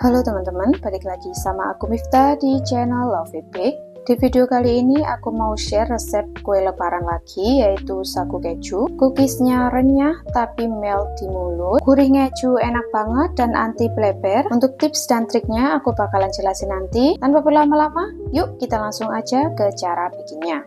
Halo teman-teman, balik lagi sama aku Miftah di channel Love It Bake. Di video kali ini aku mau share resep kue lebaran lagi, yaitu sagu keju. Cookiesnya renyah tapi melt di mulut, gurih keju enak banget dan anti bleber. Untuk tips dan triknya aku bakalan jelasin nanti. Tanpa berlama-lama, yuk kita langsung aja ke cara bikinnya.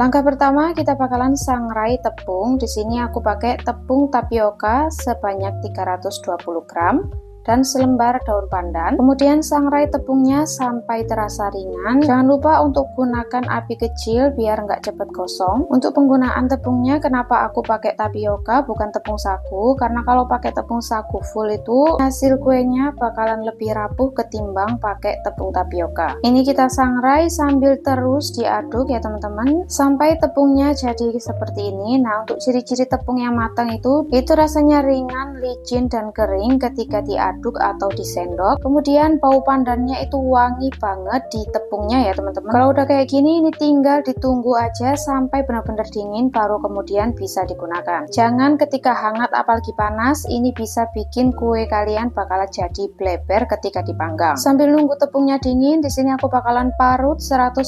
Langkah pertama kita bakalan sangrai tepung. Di sini aku pakai tepung tapioka sebanyak 320 gram dan selembar daun pandan. Kemudian sangrai tepungnya sampai terasa ringan. Jangan lupa untuk gunakan api kecil biar nggak cepet gosong. Untuk penggunaan tepungnya, kenapa aku pakai tapioka bukan tepung sagu? Karena kalau pakai tepung sagu full itu hasil kuenya bakalan lebih rapuh ketimbang pakai tepung tapioka. Ini kita sangrai sambil terus diaduk ya teman-teman, sampai tepungnya jadi seperti ini. Nah, untuk ciri-ciri tepung yang matang itu rasanya ringan, licin dan kering ketika diaduk atau disendok. Kemudian bau pandannya itu wangi banget di tepungnya ya teman-teman. Kalau udah kayak gini, ini tinggal ditunggu aja sampai benar-benar dingin baru kemudian bisa digunakan. Jangan ketika hangat apalagi panas, ini bisa bikin kue kalian bakalan jadi bleber ketika dipanggang. Sambil nunggu tepungnya dingin, di sini aku bakalan parut 110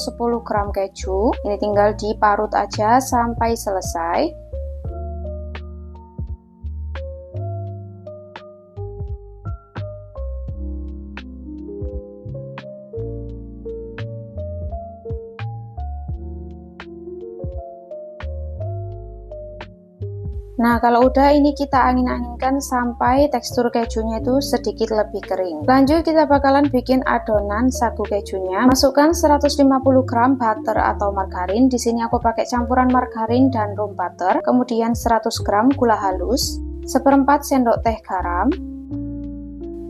gram keju. Ini tinggal diparut aja sampai selesai. Nah, kalau udah ini kita angin-anginkan sampai tekstur kejunya itu sedikit lebih kering. Lanjut kita bakalan bikin adonan sagu kejunya. Masukkan 150 gram butter atau margarin. Di sini aku pakai campuran margarin dan room butter. Kemudian 100 gram gula halus, 1/4 sendok teh garam,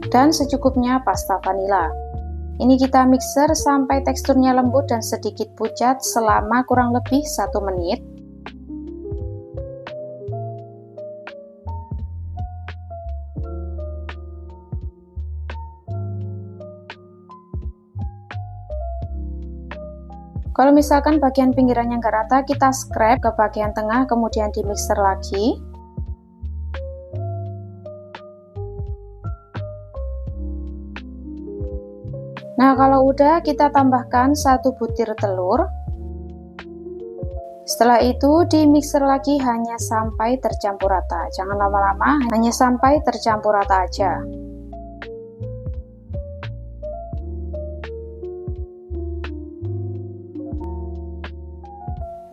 dan secukupnya pasta vanila. Ini kita mixer sampai teksturnya lembut dan sedikit pucat selama kurang lebih 1 menit. Kalau misalkan bagian pinggirannya nggak rata, kita scrape ke bagian tengah, kemudian di mixer lagi. Nah, kalau udah kita tambahkan 1 butir telur. Setelah itu di mixer lagi hanya sampai tercampur rata. Jangan lama-lama, hanya sampai tercampur rata aja.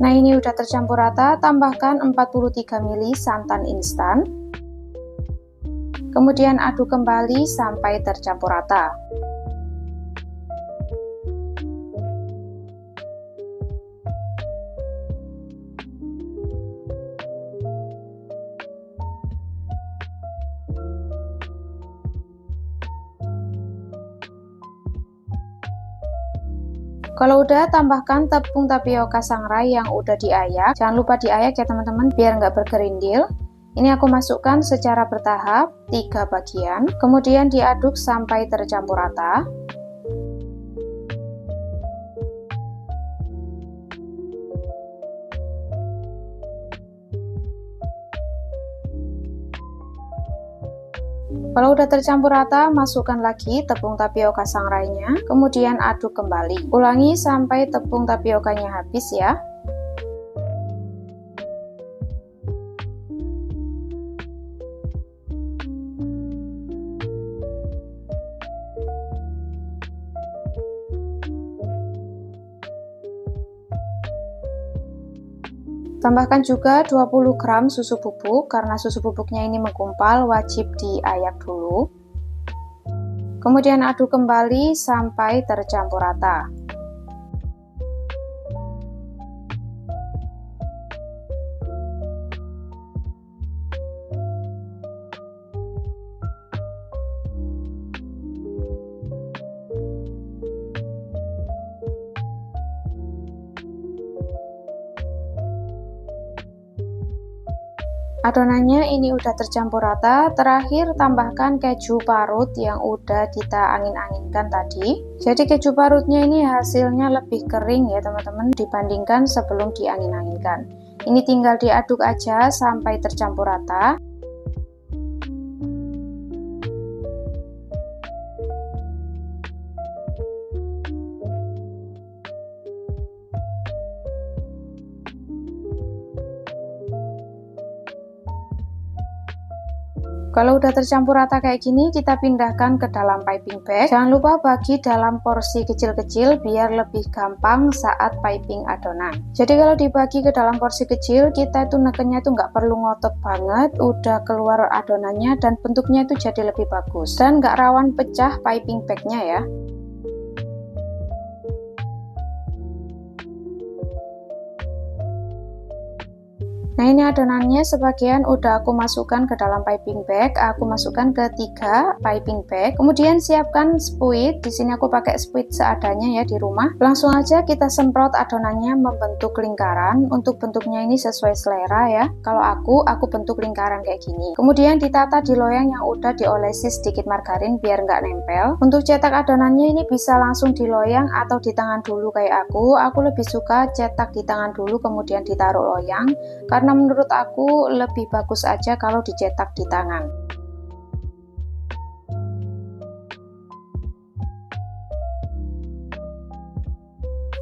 Nah, ini udah tercampur rata, tambahkan 43 ml santan instan. Kemudian aduk kembali sampai tercampur rata. Kalau udah, tambahkan tepung tapioka sangrai yang udah diayak. Jangan lupa diayak ya teman-teman, biar nggak bergerindil. Ini aku masukkan secara bertahap 3 bagian, kemudian diaduk sampai tercampur rata. Kalau udah tercampur rata, masukkan lagi tepung tapioka sangrainya, kemudian aduk kembali. Ulangi sampai tepung tapiokanya habis ya. Tambahkan juga 20 gram susu bubuk, karena susu bubuknya ini menggumpal, wajib diayak dulu. Kemudian aduk kembali sampai tercampur rata. Adonannya ini udah tercampur rata. Terakhir tambahkan keju parut yang udah kita angin-anginkan tadi. Jadi keju parutnya ini hasilnya lebih kering ya teman-teman dibandingkan sebelum diangin-anginkan. Ini tinggal diaduk aja sampai tercampur rata. Kalau udah tercampur rata kayak gini, kita pindahkan ke dalam piping bag. Jangan lupa bagi dalam porsi kecil-kecil biar lebih gampang saat piping adonan. Jadi kalau dibagi ke dalam porsi kecil, kita itu nekennya tuh nggak perlu ngotot banget, udah keluar adonannya dan bentuknya itu jadi lebih bagus. Dan nggak rawan pecah piping bagnya ya. Nah ini adonannya sebagian udah aku masukkan ke dalam piping bag, aku masukkan ke 3 piping bag. Kemudian siapkan spuit, di sini aku pakai spuit seadanya ya di rumah. Langsung aja kita semprot adonannya membentuk lingkaran. Untuk bentuknya ini sesuai selera ya. Kalau aku bentuk lingkaran kayak gini. Kemudian ditata di loyang yang udah diolesi sedikit margarin biar nggak nempel. Untuk cetak adonannya ini bisa langsung di loyang atau di tangan dulu kayak aku. Aku lebih suka cetak di tangan dulu kemudian ditaruh loyang. Karena menurut aku lebih bagus aja kalau dicetak di tangan.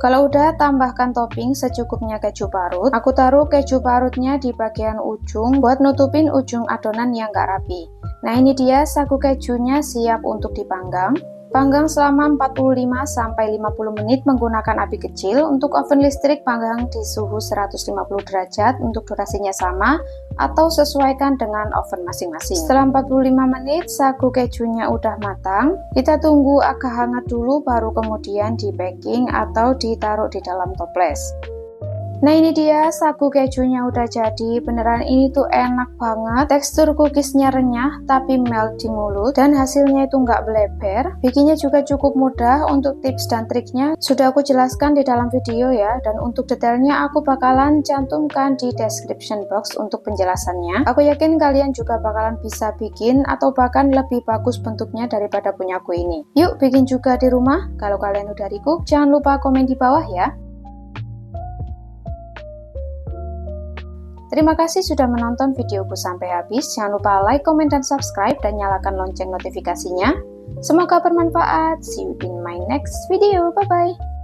Kalau udah, tambahkan topping secukupnya keju parut. Aku taruh keju parutnya di bagian ujung buat nutupin ujung adonan yang gak rapi. Nah ini dia sagu kejunya siap untuk dipanggang. Panggang selama 45-50 menit menggunakan api kecil. Untuk oven listrik panggang di suhu 150 derajat untuk durasinya sama atau sesuaikan dengan oven masing-masing. Setelah 45 menit sagu kejunya udah matang. Kita tunggu agak hangat dulu baru kemudian di baking atau ditaruh di dalam toples. Nah ini dia sagu kejunya udah jadi. Beneran ini tuh enak banget. Tekstur cookiesnya renyah tapi melt di mulut dan hasilnya itu nggak beleber. Bikinnya juga cukup mudah. Untuk tips dan triknya sudah aku jelaskan di dalam video ya. Dan untuk detailnya aku bakalan cantumkan di description box untuk penjelasannya. Aku yakin kalian juga bakalan bisa bikin atau bahkan lebih bagus bentuknya daripada punyaku ini. Yuk bikin juga di rumah. Kalau kalian udah recook jangan lupa komen di bawah ya. Terima kasih sudah menonton videoku sampai habis. Jangan lupa like, komen, dan subscribe, dan nyalakan lonceng notifikasinya. Semoga bermanfaat. See you in my next video. Bye-bye.